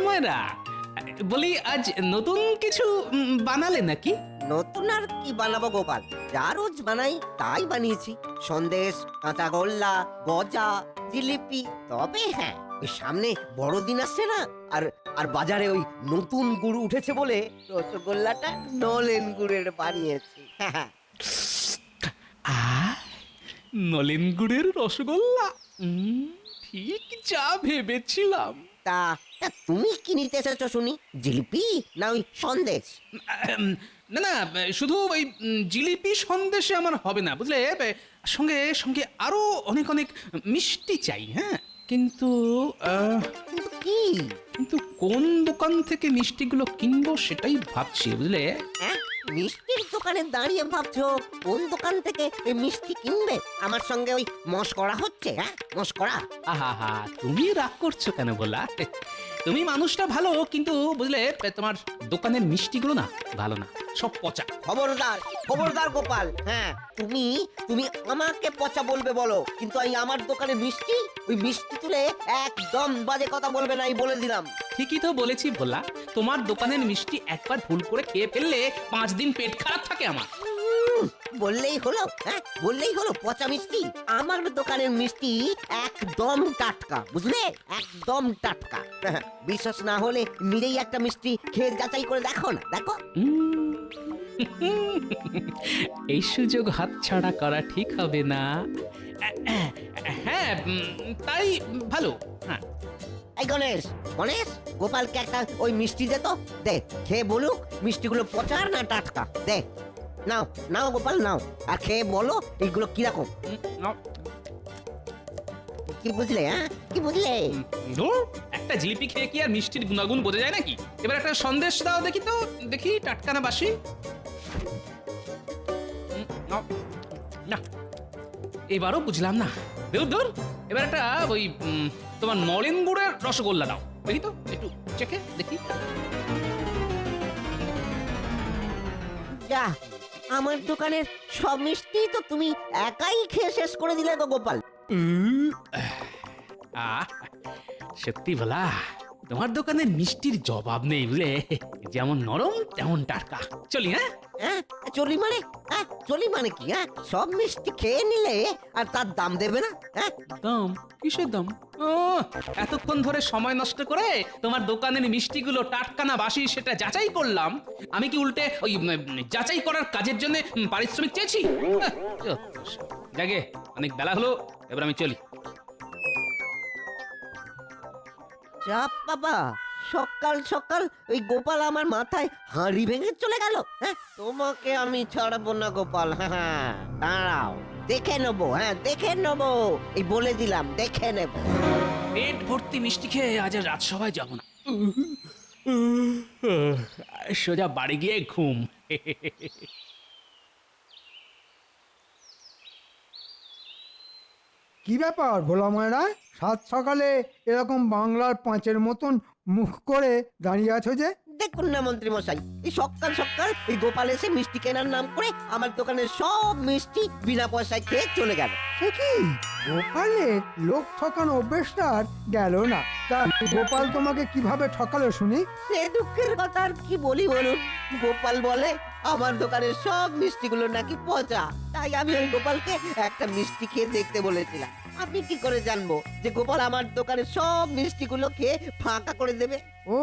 ময়রা, বলি আজ নতুন কিছু বানালে নাকি? নতুন আর কি বানাবো গোপাল, যা রোজ বানাই তাই বানিয়েছি। সন্দেশ, কাঁচাগোল্লা, গজা, জিলিপি। তবে হ্যাঁ, ওই সামনে বড়দিন আসছে না, আর আর বাজারে ওই নতুন গুড় উঠেছে বলে রসগোল্লাটা নলেন গুড়ের বানিয়েছি। আহ, নলেন গুড়ের রসগোল্লা, ঠিক যা ভেবেছিলাম। তা তা তুমি কি নিতে এসেছো শুনি? জিলিপি না ওই সন্দেশ? না না, শুধু ওই জিলিপি সন্দেশে আমার হবে না, বুঝলে। সঙ্গে সঙ্গে আরো অনেক অনেক মিষ্টি চাই। হ্যাঁ, কিন্তু কিন্তু কি? কিন্তু কোন দোকান থেকে মিষ্টিগুলো কিনবো সেটাই ভাবছি, বুঝলে। হ্যাঁ, মিষ্টির দোকানে দাঁড়িয়ে ভাবছো কোন দোকান থেকে এই মিষ্টি কিনবে? আমার সঙ্গে ওই মশকরা হচ্ছে? হ্যাঁ, মশকরা? আহা, তুমি রাগ করছো কেন বলা? তুমি মানুষটা ভালো, কিন্তু বুঝলে তোমার দোকানের মিষ্টিগুলো না ভালো না, সব পচা। খবরদার, খবরদার গোপাল। হ্যাঁ, তুমি তুমি আমাকে পচা বলবে বলো, কিন্তু এই আমার দোকানে মিষ্টি, ওই মিষ্টি তুলে একদম বাজে কথা বলবে না, এই বলে দিলাম। ঠিকই তো বলেছি ভোলা, তোমার দোকানের মিষ্টি একবার ভুল করে খেয়ে ফেললে 5 দিন পেট খারাপ থাকে আমার। বললেই হলো, হ্যাঁ বললেই হলো পচা মিষ্টি। আমার দোকানের মিষ্টি একদম টাটকা, বুঝলে, একদম টাটকা। বিশ্বাস না হলে নিজেই একটা মিষ্টি খেয়ে যাচাই করে দেখো না, দেখো। এই সুযোগ হাতছাড়া করা ঠিক হবে না। হ্যাঁ, তাই ভালো। হ্যাঁ, এই গণেশ, গণেশ, গোপালকে একটা ওই মিষ্টি দে তো, দে, খেয়ে বলুক মিষ্টিগুলো পচা না টাটকা। দে, নাও নাও গোপাল নাও, আর খেয়ে বলো এইগুলো কিরকম। কি বুঝলে? হ্যাঁ, কি বুঝলে? ধুর, একটা জিলিপি খেয়ে কি আর মিষ্টির গুণাগুণ বোঝা যায় নাকি? এবার একটা সন্দেশ দাও দেখি তো, দেখি টাটকা না বাসি। না, এবারও বুঝলাম না। দূর দূর, এবার একটা ওই তোমার নলেন গুড়ের রসগোল্লা দাও দেখি তো, একটু চেখে দেখি। যা, আমার দোকানের সব মিষ্টি তো তুমি একাই খেয়ে শেষ করে দিলে গো গোপাল। আহ, সত্যি বলা, তোমার দোকানের মিষ্টির জবাব নেই, বুঝলে। যেমন নরম তেমন টাটকা। চলি। হ্যাঁ হ্যাঁ, চলি মানে? হ্যাঁ, চলি মানে কি? হ্যাঁ, সব মিষ্টি খেয়ে নিলে আর তার দাম দেবে না? হ্যাঁ, দাম? কিসের দাম? এতক্ষণ ধরে সময় নষ্ট করে তোমার দোকানের মিষ্টিগুলো টাটকা না বাসি সেটা যাচাই করলাম। আমি কি উল্টে ওই যাচাই করার কাজের জন্য পারিশ্রমিক চেয়েছি? জাগে, অনেক বেলা হলো, এবার আমি চলি। চাপ বাবা, সকাল সকাল ওই গোপাল আমার মাথায় হাঁড়ি ভেঙে চলে গেল। হ্যাঁ, তোমাকে আমি ছাড়বো না গোপাল। হ্যাঁ হ্যাঁ, দাঁড়াও, দেখে নেবো। হ্যাঁ, দেখে নেবো, এই বলে দিলাম, দেখে নেব। পেট ভর্তি মিষ্টি খেয়ে আজ আর রাজসভায় যাব না, সোজা বাড়ি গিয়ে ঘুম। কি ব্যাপার ভোলা ময়রা, সাত সকালে এরকম বাংলার পাঁচের মতন মুখ করে দাঁড়িয়ে আছো যে? দেখুন না মন্ত্রী মশাই, এই সকাল সকাল এই গোপাল এসে মিষ্টি কেনার নাম করে আমার দোকানের সব মিষ্টি বিনা পয়সায় খেয়ে চলে গেল। সে কি, গোপালের লোক ঠকানো অভ্যেসটা আর গেল না? তা গোপাল তোমাকে কিভাবে ঠকালো শুনি? সে দুঃখের কথা আর কি বলি বলুন। গোপাল বলে আমার দোকানের সব মিষ্টিগুলো নাকি পচা, তাই আমি ওই গোপালকে একটা মিষ্টি খেয়ে দেখতে বলেছিলাম। আমি কি করে জানবো যে গোপাল আমার দোকানের সব মিষ্টিগুলো খেয়ে ফাঁকা করে দেবে? ও,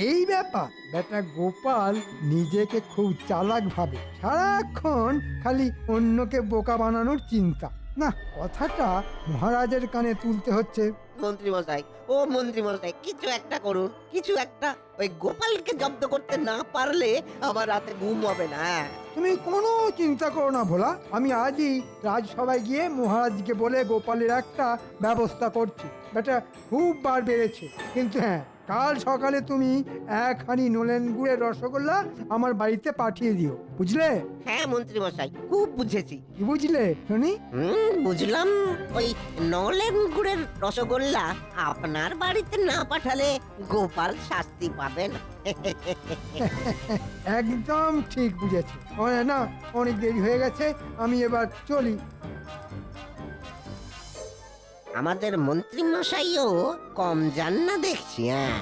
এই ব্যাপার। বেটা গোপাল নিজেকে খুব চালাক ভাবে, সারাক্ষণ খালি অন্যকে বোকা বানানোর চিন্তা। না, কথাটা মহারাজের কানে তুলতে হচ্ছে। মন্ত্রী মশাই, ও মন্ত্রী মশাই, কিছু একটা করুন, কিছু একটা। ওই গোপালকে জব্দ করতে না পারলে আমার রাতে ঘুম হবে না। তুমি কোনো চিন্তা করো না ভোলা, আমি আজই রাজসভায় গিয়ে মহারাজকে বলে গোপালের একটা ব্যবস্থা করছি। বেটা খুব বার বেড়েছে, কিন্তু হ্যাঁ, কাল সকালে তুমি এক হাঁড়ি নলেন গুড়ের রসগোল্লা আমার বাড়িতে পাঠিয়ে দিও, বুঝলে? হ্যাঁ মন্ত্রী মশাই, খুব বুঝেছি। কি বুঝলে শুনি? বুঝলাম। ওই নলেন গুড়ের রসগোল্লা আপনার বাড়িতে না পাঠালে গোপাল শাস্তি পাবে না। একদম ঠিক বুঝেছি। না, অনেক দেরি হয়ে গেছে, আমি এবার চলি। আমাদের মন্ত্রী মশাইও কম যান না দেখছি। হ্যাঁ,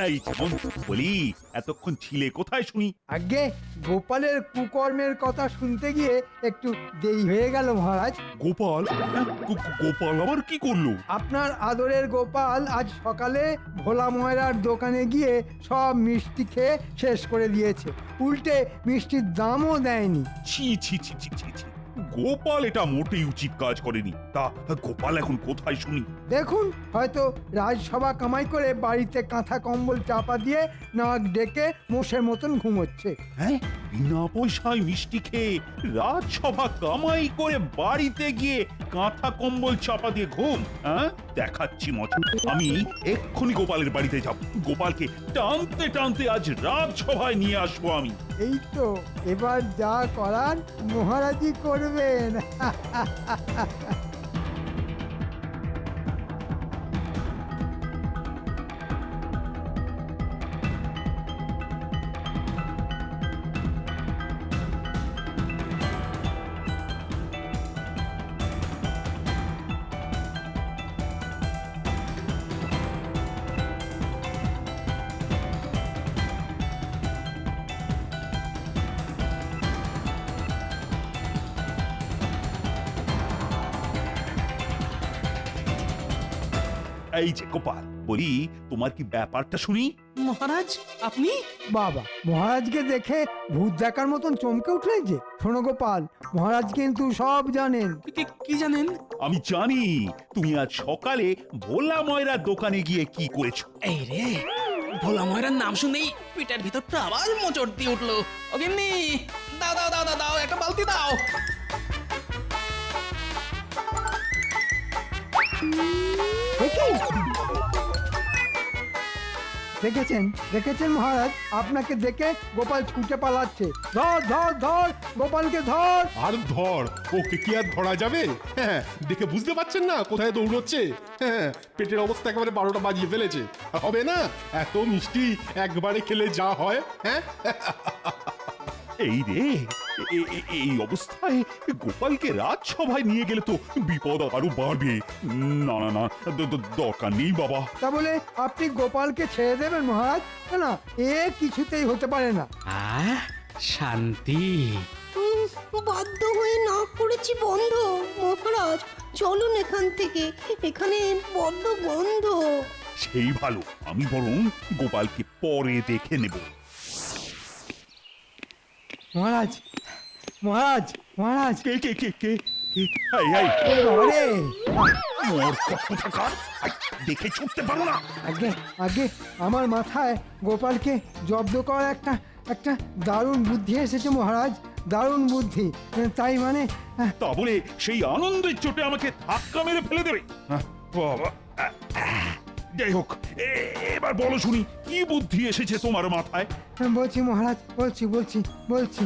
এই যেমন বলি, এতক্ষণ ছিলে কোথায় শুনি? আগে গোপালের কুকর্মের কথা শুনতে গিয়ে একটু দেরি হয়ে গেল মহারাজ। গোপাল? হ্যাঁ, গোপাল আবার কি করলো? আপনার আদরের গোপাল আজ সকালে ভোলা ময়রার দোকানে গিয়ে সব মিষ্টি খেয়ে শেষ করে দিয়েছে, উল্টে মিষ্টির দামও দেয়নি। ছি ছি ছি ছি ছি ছি, গোপাল এটা মোটেই উচিত কাজ করেনি। তা গোপাল এখন কোথায় শুনি? দেখুন, হয়তো রাজসভা কামাই করে বাড়িতে কাঁথা কম্বল চাপা দিয়ে নাক ডেকে মোষের মতন ঘুমোচ্ছে। হ্যাঁ, বিনা পয়সায় মিষ্টি খেয়ে রাজসভা কামাই করে বাড়িতে গিয়ে কাঁথা কম্বল চাপা দিয়ে ঘুম? হ্যাঁ, দেখাচ্ছি মজা। আমি এক্ষুনি গোপালের বাড়িতে যাব, গোপালকে টানতে টানতে আজ রাজসভায় নিয়ে আসবো আমি। এই তো এবার যা করার মহারাজই করবেন। এই যে গোপাল, বলি তোমার কি ব্যাপারটা শুনি? মহারাজ আপনি? বাবা, মহারাজকে দেখে ভূত দেখার মতন চমকে উঠলেন যে। শোনো গোপাল, মহারাজ কিন্তু সব জানেন। কি জানেন? আমি জানি তুমি আজ সকালে ভোলা ময়রার দোকানে গিয়ে কি করেছো। এই রে, ভোলা ময়রার নাম শুনেই পেটের ভিতরটা আবার মোচড় দিয়ে উঠলো। ও গিন্নি, দাও দাও দাও দাও দাও, একটা বালতি দাও। দেখেছেন দেখেছেন মহারাজ, আপনাকে দেখে গোপাল ছুটে পালাচ্ছে। ধর ধর ধর, গোপালকে ধর। আর ধর, ওকে কি আর ধরা যাবে? হ্যাঁ, দেখে বুঝতে পারছেন না কোথায় দৌড়চ্ছে? হ্যাঁ, পেটের অবস্থা একেবারে 12টা বাজিয়ে ফেলেছে। হবে না, এত মিষ্টি একবারে খেলে যা হয়। হ্যাঁ, এই রে, এই অবস্থায় গোপালকে রাজসভায় নিয়ে গেলে তো বিপদ আরো বাড়বে। না না না, দরকার নেই বাবা। তা বলে আপনি গোপালকে ছেড়ে দেবেন মহারাজ? না না, এ কিছুতেই হতে পারে না। শান্তি। বাধ্য হয়ে না করেছি বন্ধ। মহারাজ চলুন এখান থেকে, এখানে বড্ড গন্ধ। সেই ভালো, আমি বরং গোপালকে পরে দেখে নেব। মহারাজ মহারাজ মহারাজ, কে কে কে কে কে? এই এই, আরে মোর কোথাকার, দেখে ছুটতে পারো না? আগে আগে আমার মাথায় গোপালকে জব্দ করার একটা একটা দারুণ বুদ্ধি এসেছে মহারাজ, দারুণ বুদ্ধি। তাই মানে তা বলে সেই আনন্দের চোটে আমাকে ধাক্কা মেরে ফেলে দেবে? বাবা, যাই হোক, এবার বলো শুনি, কি বুদ্ধি এসেছে তোমার মাথায়? বলছি মহারাজ, বলছি বলছি বলছি।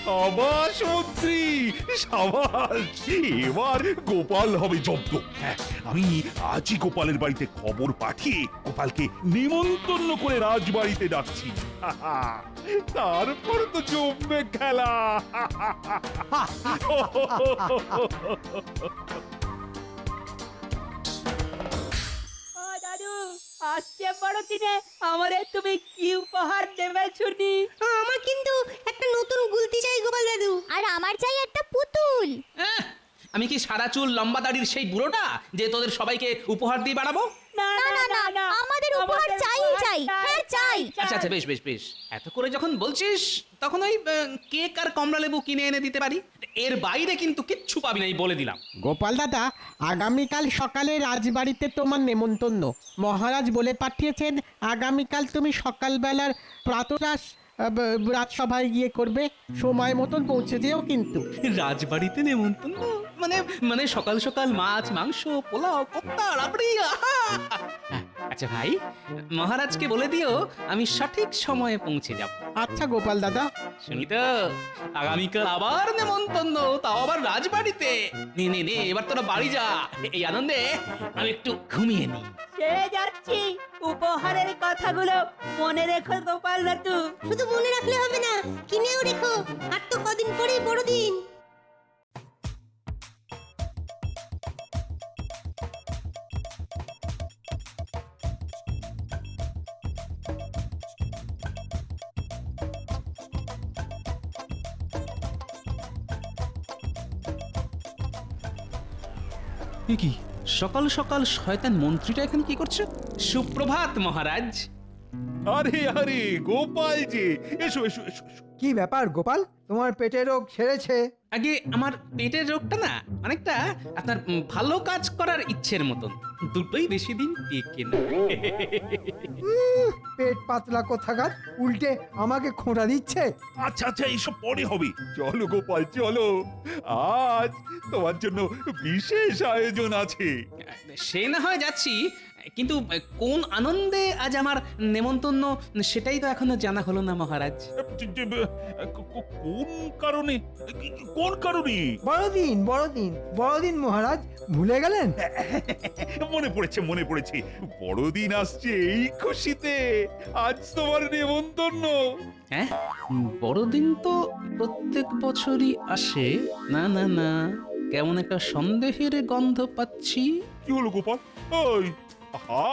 সাবাস মন্ত্রী, সাবাস, এবার গোপাল হবে জব্দ। হ্যাঁ, আমি আজই গোপালের বাড়িতে খবর পাঠিয়ে গোপালকে নিমন্ত্রণ করে রাজবাড়িতে ডাকছি। তারপর তো জমবে খেলা। ও দাদু, আসছে বড় দিনে আমারে তুমি কি উপহার দেবে শুনি? আমার কিন্তু একটা নতুন গুলতি চাই গোপাল দাদু। আর আমার চাই একটা পুতুল। আমি কি সাদা চুল লম্বা দাড়ির সেই বুড়োটা যে তোদের সবাইকে উপহার দিয়ে বাড়াবো? না না না, আমাদের উপহার চাই চাই, হ্যাঁ চাই। আচ্ছা আচ্ছা, বেশ বেশ বেশ, এত করে যখন বলছিস তখন ওই কেক আর কমলা লেবু কিনে এনে দিতে পারি। এর বাইরে কিন্তু কিচ্ছু পাবি না, বলে দিলাম। গোপাল দাদা, আগামীকাল সকালে রাজবাড়িতে তোমার নেমন্তন্ন। মহারাজ বলে পাঠিয়েছেন আগামীকাল তুমি সকালবেলার প্রাতরাশ রাজসভায় গিয়ে করবে। সময় মতন পৌঁছে যেও কিন্তু। রাজবাড়িতে নেমন্তন্ন মানে মানে সকাল সকাল মাছ মাংস পোলাও কোপ্তা রাবড়ি, আহা! আচ্ছা ভাই, মহারাজকে বলে দিও আমি সঠিক সময়ে পৌঁছে যাব। আচ্ছা গোপাল দাদা। শুনি তো, আগামীকাল আবার নেমন্তন্ন, তাও আবার রাজবাড়িতে। নে নে নে, এবার তোরা বাড়ি যা, এই আনন্দে আমি একটু ঘুমিয়ে নিই। ছেড়ে যাচ্ছি, উপহারের কথাগুলো মনে রেখো গোপাল দাদু। শুধু মনে রাখলে হবে না, কিনেও রেখো। আর তো কদিন পরেই বড়দিন। এ কি সকাল সকাল শয়তান মন্ত্রীটা এখানে কি করছে? সুপ্রভাত মহারাজ। আরে আরে গোপাল যে, এসো এসো এসো এসো। কি ব্যাপার গোপাল, তোমার পেটে রোগ সেরেছে? আগে আমার পেটের রোগটা না অনেকটা আপনার ভালো কাজ করার ইচ্ছের মতন, দুটোই বেশি দিন টেকে না। পেট পাতলা কোথাকার, উল্টে আমাকে খোঁটা দিচ্ছে। আচ্ছা আচ্ছা, এইসব পরে হবে। চলো গোপাল চলো, আজ তোমার জন্য বিশেষ আয়োজন আছে। সে না হয় যাচ্ছি, কিন্তু কোন আনন্দে আজ আমার নেমন্তন্ন সেটাই তো এখনো জানা হলো না মহারাজ। কোন কারণে? কোন কারণে? বড়দিন বড়দিন বড়দিন মহারাজ, ভুলে গেলেন? মনে পড়েছে মনে পড়েছে, বড়দিন আসছে এই খুশিতে আজ তোমার নেমন্তন্ন। হ্যাঁ, বড়দিন তো প্রত্যেক বছরই আসে। না না না, কেমন একটা সন্দেহের গন্ধ পাচ্ছি। কি হলো গোপাল? ওই আহা,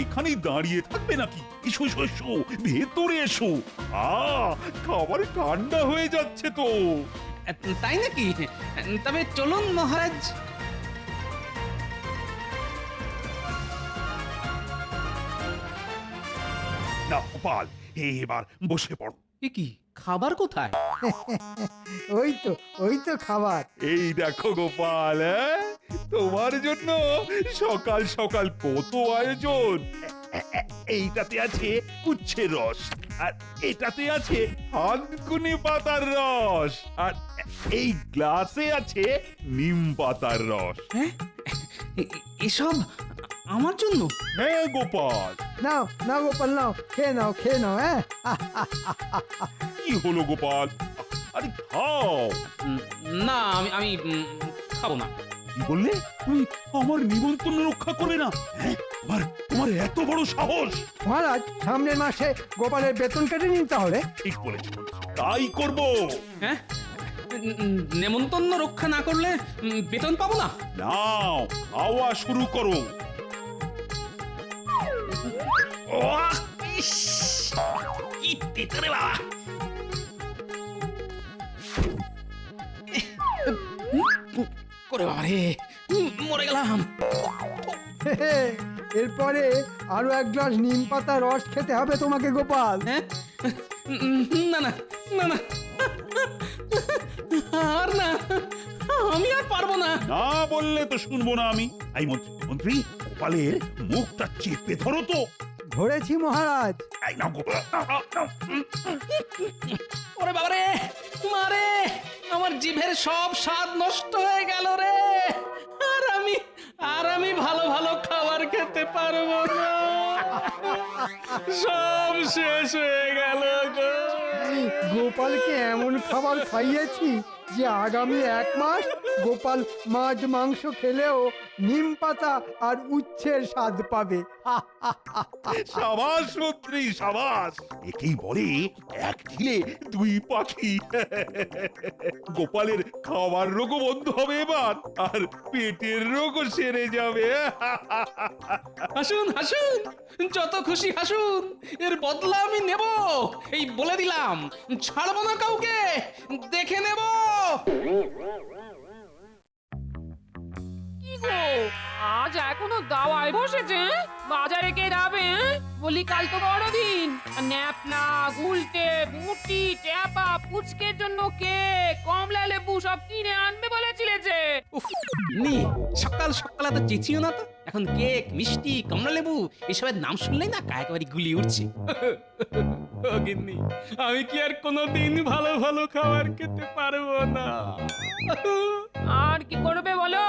এখানেই দাঁড়িয়ে থাকবে নাকি? এসো এসো এসো, ভেতরে এসো। খাবার ঠান্ডা হয়ে যাচ্ছে তো। তাই নাকি? তবে চলুন মহারাজ। না গোপাল, এবার বসে পড়ো। এ কি, খাবার কোথায়? ওই তো খাবার। এই দেখো গোপাল, তোমার জন্য সকাল সকাল কত আয়োজন। এইটাতে আছে উচ্ছের রস, আর এটাতে আছে থানকুনি পাতার রস, আর এই গ্লাসে আছে নিম পাতার রস। হ্যাঁ, এসব আমার জন্য? হ্যাঁ গোপাল। নাও নাও গোপাল, নাও খেয়ে নাও খেয়ে নাও। হ্যাঁ, কি হলো গোপাল? আরে খাও। না, আমি আমি খাবো না। কি বললে? তুমি আমার নিমন্ত্রণ রক্ষা করবে না? হ্যাঁ, তোমার এত বড় সাহস! মহারাজ, সামনের মাসে গোপালের বেতন কেটে নিন তাহলে। ঠিক বলেছো, তাই করব। হ্যাঁ, নেমন্তন্ন রক্ষা না করলে বেতন পাবো না? নাও, খাওয়া শুরু করো। ওয়াহ, ইস, কি তেতো রে বাবা। করে বাবা রে, মরে গেলাম। এরপরে আরো এক গ্লাস নিম পাতা রস খেতে হবে তোমাকে গোপাল। হ্যাঁ, না না না না, আর না, আমি আর পারবো না। না বললে তো শুনবো না আমি। এই মন্ত্রী মন্ত্রী, গোপালের মুখটা চেপে ধরো তো। ধরেছি মহারাজ। এই নাও গোপাল, নাও, নাও, নাও। ওরে বাবা রে, মারে, আমার জিভের সব স্বাদ নষ্ট হয়ে গেল রে। আর আমি ভালো ভালো খাবার খেতে পারবো না, সব শেষ হয়ে গেল গো। গোপালকে এমন খাবার খাইয়েছি যে আগামী 1 মাস গোপাল মাছ মাংস খেলেও নিম পাতা আর উচ্ছের স্বাদ পাবে। সাবাস মন্ত্রী সাবাস, একেই বলে এক ঢিলে 2 পাখি। গোপালের খাবার রোগও বন্ধ হবে এবার, আর পেটের রোগও সেরে যাবে। হাসুন হাসুন, যত খুশি হাসুন, এর বদলা আমি নেব, এই বলে দিলাম। ছাড়বো না কাউকে, দেখে নেব। কি গো, আজ এখনো দাওয়ায় বসেছে? বাজারে কে যাবে? বলি কাল তো বড়দিন। ন্যাপলা, গুলটে, বুটি, ট্যাপা, পুচকের জন্য কেক, কমলা লেবু সব কিনে আনবে বলেছিলে যে। উফ, নি সকাল সকাল এত চেঁচিও না তো। এখন কেক, মিষ্টি, কমলা লেবু এসবের নাম শুনলেই না গায়ে একেবারে গুলি উঠছে। ও গিন্নি, আমি কি আর কোনোদিন ভালো ভালো খাবার খেতে পারবো না? আর কি করবে বলো?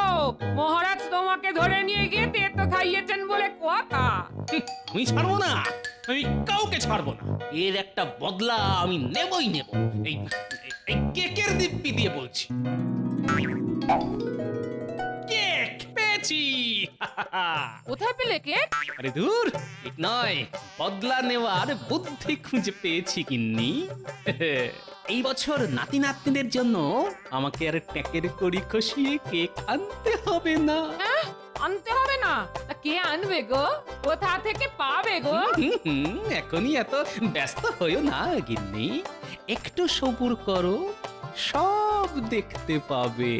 মহারাজ তোমাকে ধরে নিয়ে গিয়ে তেতো খাইয়েছেন বলে কথা। আমি ছাড়বো না, আমি কাউকে ছাড়বো না। এর একটা বদলা আমি নেবই নেব। এই এই কেকের দিব্যি দিয়ে বলছি। কেক পেয়েছি। কোথায় পেলে কেক? আরে দূর, ঠিক নয়, বদলা নেওয়ার বুদ্ধি খুঁজে পেয়েছি গিন্নি। এই বছর নাতি নাতনিদের জন্য আমাকে আর ট্যাকের কড়ি খসিয়ে কেক আনতে হবে না। হ্যাঁ, আনতে হবে না? তা কে আনবে গো? কোথা থেকে পাবে গো? এখনই এত ব্যস্ত হইও না গিন্নি, একটু সবুর করো, সব দেখতে পাবে।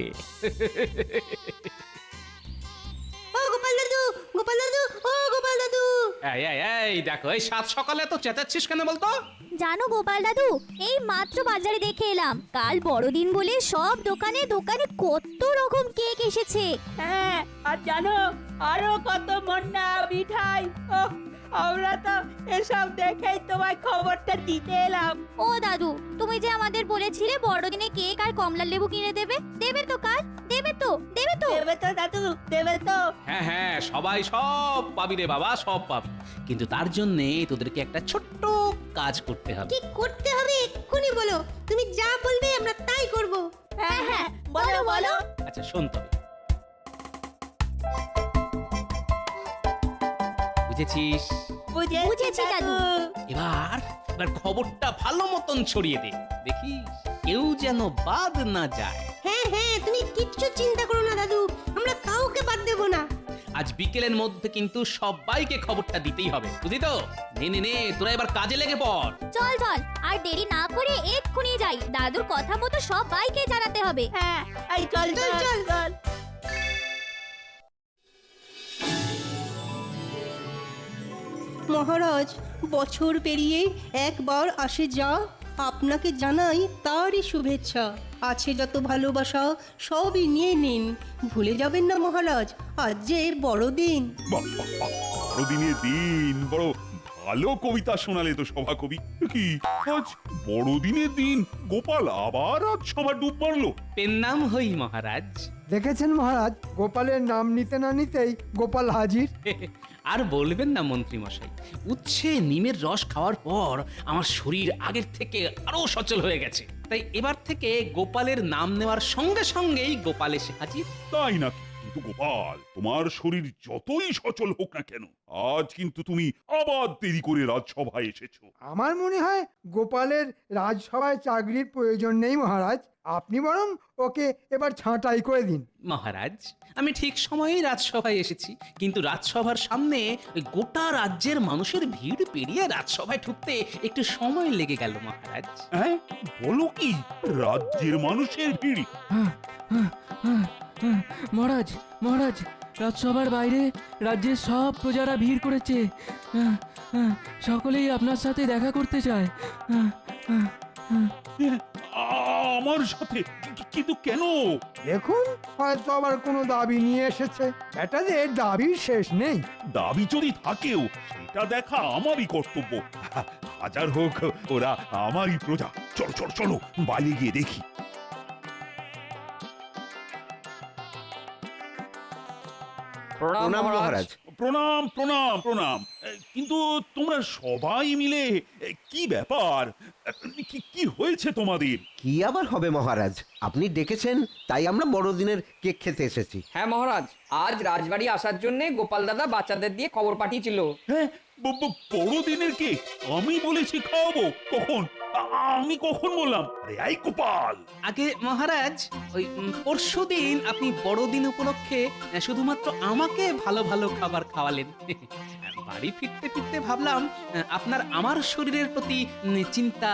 এই দেখো, এই সাত সকালে তো চেঁচাচ্ছিস কেন বলতো? জানো গোপাল দাদু, এই মাত্র বাজারে দেখে এলাম কাল বড়দিন বলে সব দোকানে দোকানে কত রকম কেক এসেছে। হ্যাঁ, আর জানো আরো কত মন্না মিঠাই। ওহ, আমরা তো এসব দেখেই তোমায় খবরটা দিতে এলাম। ও দাদু, তুমি যে আমাদের বলেছিলে বড়দিনে কেক আর কমলা লেবু কিনে দেবে, দেবে তো কাল? দেবে তো? দেবে তো? দেবে তো দাদু, দেবে তো? হ্যাঁ হ্যাঁ, সবাই সব পাবি রে বাবা, সব পাবি। কিন্তু তার জন্যে তোদেরকে একটা ছোট্ট কাজ করতে হবে। কি করতে হবে এক্ষুনি বলো, তুমি যা বলবে আমরা তাই করব। হ্যাঁ হ্যাঁ, বলো বলো। আচ্ছা শোন তবে, বুঝেছিস? বুঝেছি দাদু। এবার এবার খবরটা ভালো মতন ছড়িয়ে দে, দেখিস কেউ যেন বাদ না যায়। হ্যাঁ হ্যাঁ, তুমি কিচ্ছু চিন্তা করো না দাদু, আমরা কাউকে বাদ দেব না। আজ বিকেলের মধ্যে কিন্তু সবাইকে খবরটা দিতেই হবে, বুঝলি তো? নে নে নে, তোরা এবার কাজে লেগে পড়। চল চল, আর দেরি না করে এক্ষুনি যাই, দাদুর কথা মতো সবাইকে জানাতে হবে। হ্যাঁ, এই চল চল চল চল। মহারাজ, বছর পেরিয়ে একবার আসে যা, আপনাকে জানাই তারই শুভেচ্ছা। আছে যত ভালোবাসা সবই নিয়ে নিন, ভুলে যাবেন না মহারাজ, আজ যে বড়দিন। বাহ, বাহ, বাহ, বড়দিনের দিন বড় ভালো কবিতা শোনালে তো সভাকবি। কি আজ বড়দিনের দিন গোপাল আবার আজ সবার ডুব মারলো? পেন নাম হই মহারাজ। দেখেছেন মহারাজ, গোপালের নাম নিতে না নিতেই গোপাল হাজির। আর বলবেন না মন্ত্রী মশাই, উচ্ছে নিমের রস খাওয়ার পর আমার শরীর আগের থেকে আরো সচল হয়ে গেছে। তাই এবার থেকে গোপালের নাম নেওয়ার সঙ্গে সঙ্গেই গোপাল এসে হাজির। তাই নাকি? কিন্তু গোপাল, তোমার শরীর যতই সচল হোক না কেন, আজ কিন্তু তুমি আবার দেরি করে রাজসভায় এসেছো। আমার মনে হয় গোপালের রাজসভায় চাকরির প্রয়োজন নেই মহারাজ, আপনি বরং ওকে এবার ছাঁটাই করে দিন। মহারাজ, আমি ঠিক সময়েই রাজসভায় এসেছি, কিন্তু রাজসভার সামনে ওই গোটা রাজ্যের মানুষের ভিড় পেরিয়ে রাজসভায় ঢুকতে একটু সময় লেগে গেল মহারাজ। হ্যাঁ, বলো কি? রাজ্যের মানুষের ভিড়? মহারাজ মহারাজ, রাজসভার বাইরে রাজ্যের সব প্রজারা ভিড় করেছে, সকলেই আপনার সাথে দেখা করতে চায়। আমার সাথে? কিন্তু কেন? দেখুন, হয়তো আবার কোনো দাবি নিয়ে এসেছে। এটা যে দাবির শেষ নেই। দাবি যদি থাকেও সেটা দেখা আমারই কর্তব্য। হাজার হোক ওরা আমারই প্রজা। চলো চলো চলো, বাইরে গিয়ে দেখি। প্রণাম মহারাজ। প্রণাম প্রণাম প্রণাম। কিন্তু তোমরা সবাই মিলে কি ব্যাপার? কি হয়েছে তোমাদের? কি আবার হবে মহারাজ, আপনি ডেকেছেন তাই আমরা বড়দিনের কেক খেতে এসেছি। হ্যাঁ মহারাজ, আজ রাজবাড়ি আসার জন্য গোপাল দাদা বাচ্চাদের দিয়ে খবর পাঠিয়েছিল। হ্যাঁ, বড়দিনের কেক আমি বলেছি খাওয়াবো? কখন? আমি কখন বললাম? আরে এই গোপাল! আগে মহারাজ, ওই পরশুদিন আপনি বড়দিন উপলক্ষে শুধুমাত্র আমাকে ভালো ভালো খাবার খাওয়ালেন। বাড়ি ফিরতে ফিরতে ভাবলাম আপনার আমার শরীরের প্রতি চিন্তা,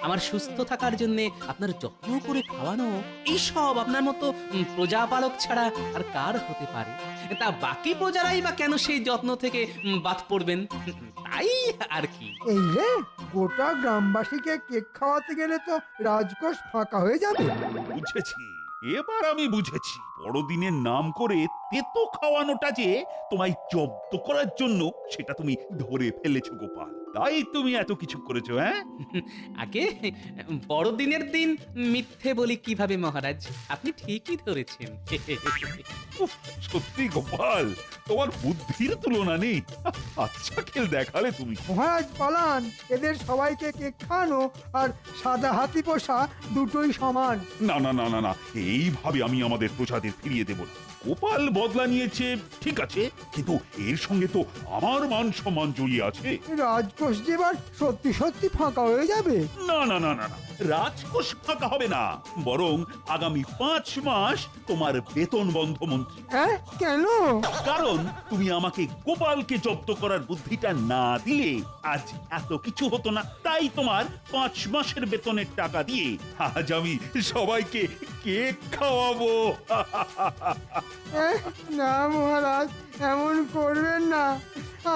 আমার সুস্থ থাকার জন্য আপনার যত্ন করে খাওয়ানো, এইসব আপনার মতো প্রজাপালক ছাড়া আর কার হতে পারে? তা বাকি প্রজারাই বা কেন সেই যত্ন থেকে বাদ পড়বেন? তাই আর কি। এই রে, গোটা গ্রামবাসীকে কেক খাওয়াতে গেলে তো রাজকোষ ফাঁকা হয়ে যাবে। বুঝেছি, এবার আমি বুঝেছি। বড়দিনের নাম করে তেতো খাওয়ানোটা যে তোমায় জব্দ করার জন্য, সেটা তুমি ধরে ফেলেছো গোপাল। তাই তুমি এত কিছু করেছো। হ্যাঁ, আগে বড়দিনের দিন মিথ্যে বলি কিভাবে মহারাজ? আপনি ঠিকই ধরেছেন। উফ, সত্যি গোপাল, তোমার বুদ্ধির তুলনা নেই। আচ্ছা খেল দেখালে তুমি। মহারাজ পালান, এদের সবাইকে কেক খাওয়ানো আর সাদা হাতি পোষা দুটোই সমান। না না না না না, এইভাবে আমি আমাদের প্রজাদের ফিরিয়ে দেব না। গোপাল বদলা নিয়েছে ঠিক আছে, কিন্তু এর সঙ্গে তো আমার মান সম্মান জড়িয়ে আছে। রাজকোষ যে এবার সত্যি সত্যি ফাঁকা হয়ে যাবে। না না না না না, রাজকোষ ফাঁকা হবে না, বরং আগামী 5 মাস তোমার বেতন বন্ধ মন্ত্রী। হ্যাঁ, কেন? কারণ তুমি আমাকে গোপালকে জব্দ করার বুদ্ধিটা না দিলে আজ এত কিছু হতো না। তাই তোমার 5 মাসের বেতনের টাকা দিয়ে আজ আমি সবাইকে কেক খাওয়াবো। না মহারাজ, এমন করবেন না।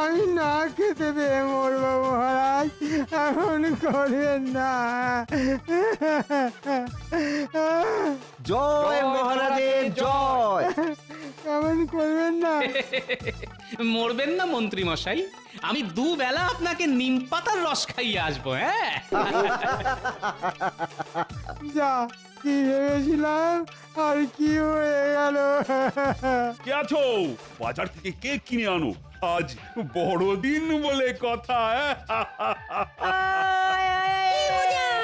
আমি না খেতে পেয়ে মরবো মহারাজ, এমন করবেন না। জয় মহারাজের জয়। এমন করবেন না। মরবেন না মন্ত্রী মশাই, আমি দুবেলা আপনাকে নিম পাতার রস খাইয়ে আসবো। হ্যাঁ, যা কি ভেবেছিলাম আর কি হয়ে গেল। কে আছো? বাজার থেকে কেক কিনে আনো, আজ বড়দিন বলে কথা।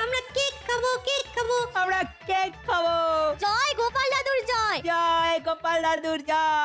আমরা কেক খাবো, কেক খাবো। আমরা কেক খাবো। জয় গোপাল দাদুর জয়। জয় গোপাল দাদুর জয়।